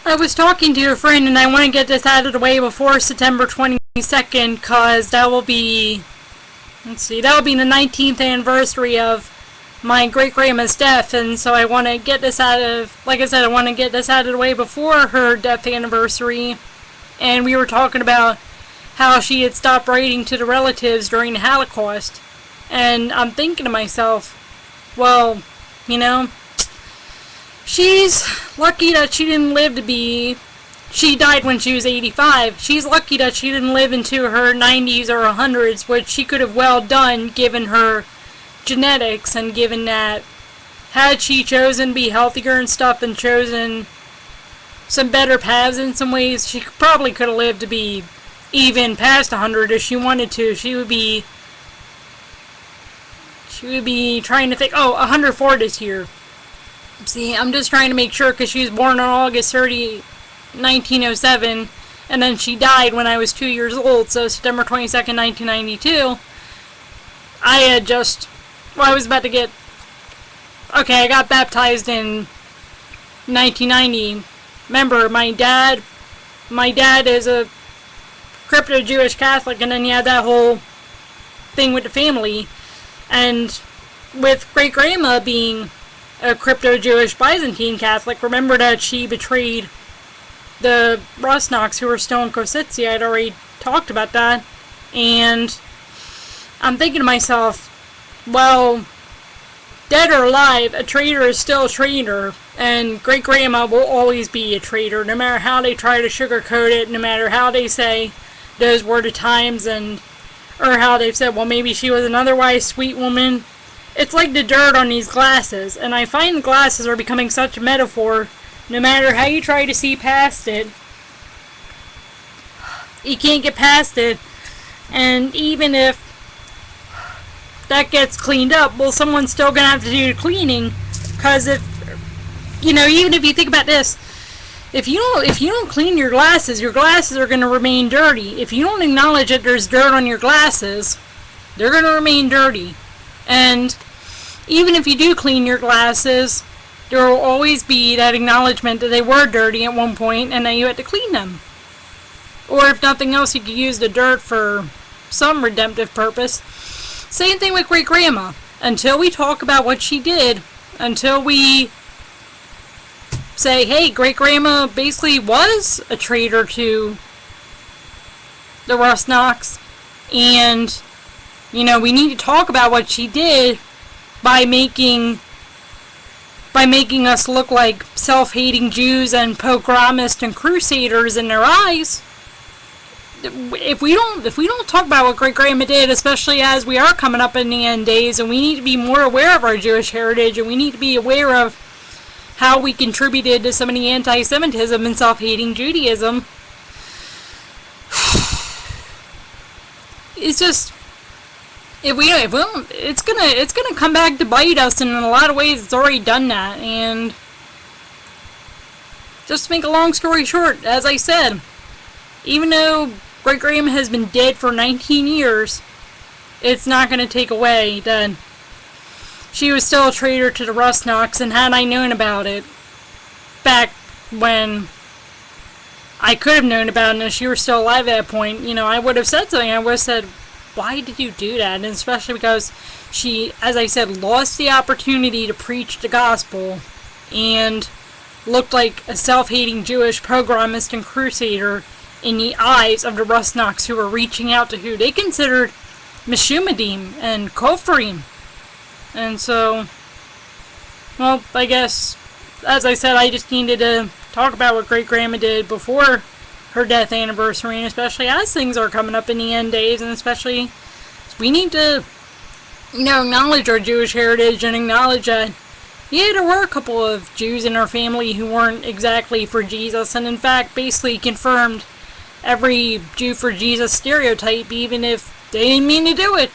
I was talking to a friend and I want to get this out of the way before September 22nd because that will be, that will be the 19th anniversary of my great-grandma's death, and so I want to get this out of, like I said, I want to get this out of the way before her death anniversary. And we were talking about how she had stopped writing to the relatives during the Holocaust. And I'm thinking to myself, well, she's lucky that she didn't live to be... She died when she was 85. She's lucky that she didn't live into her 90s or 100s, which she could have well done given her genetics, and given that had she chosen to be healthier and stuff and chosen some better paths in some ways, she probably could have lived to be even past 100 if she wanted to. She would be trying to think, 104 this year. See, I'm just trying to make sure because she was born on August 30, 1907, and then she died when I was 2 years old, so September 22nd, 1992. I was about to get... Okay, I got baptized in 1990. Remember, my dad is a crypto-Jewish Catholic, and then you had that whole thing with the family. And with great-grandma being a crypto-Jewish Byzantine Catholic, remember that she betrayed the Rosnocks who were still in Kositsi. I'd already talked about that. And I'm thinking to myself, well, dead or alive, a traitor is still a traitor, and great-grandma will always be a traitor, no matter how they try to sugarcoat it, no matter how they say those were the times, or how they've said, well, maybe she was an otherwise sweet woman. It's like the dirt on these glasses, and I find the glasses are becoming such a metaphor. No matter how you try to see past it, you can't get past it, and even if that gets cleaned up, well, someone's still gonna have to do the cleaning, because even if you think about this, if you don't clean your glasses are gonna remain dirty. If you don't acknowledge that there's dirt on your glasses, they're gonna remain dirty. And even if you do clean your glasses, there will always be that acknowledgement that they were dirty at one point and that you had to clean them. Or if nothing else, you could use the dirt for some redemptive purpose. Same thing with great-grandma. Until we talk about what she did, until we say, hey, great-grandma basically was a traitor to the Rosnocks, and, we need to talk about what she did by making us look like self-hating Jews and pogromists and crusaders in their eyes. If we don't talk about what great-grandma did, especially as we are coming up in the end days, and we need to be more aware of our Jewish heritage, and we need to be aware of how we contributed to some of the anti-Semitism and self-hating Judaism. It's just, if we don't, it's gonna come back to bite us, and in a lot of ways it's already done that. And just to make a long story short, as I said, even though great-grandma has been dead for 19 years, it's not going to take away that she was still a traitor to the Rosnocks, and had I known about it back when I could have known about it, and if she were still alive at that point, I would have said something. I would have said, why did you do that? And especially because she, as I said, lost the opportunity to preach the gospel, and looked like a self-hating Jewish pogromist and crusader in the eyes of the Rosnocks, who were reaching out to who they considered Meshumadim and Kofrim. And so, well, I guess, as I said, I just needed to talk about what great-grandma did before her death anniversary, and especially as things are coming up in the end days, and especially we need to, acknowledge our Jewish heritage and acknowledge that, yeah, there were a couple of Jews in our family who weren't exactly for Jesus, and in fact basically confirmed every Jew for Jesus stereotype, even if they didn't mean to do it.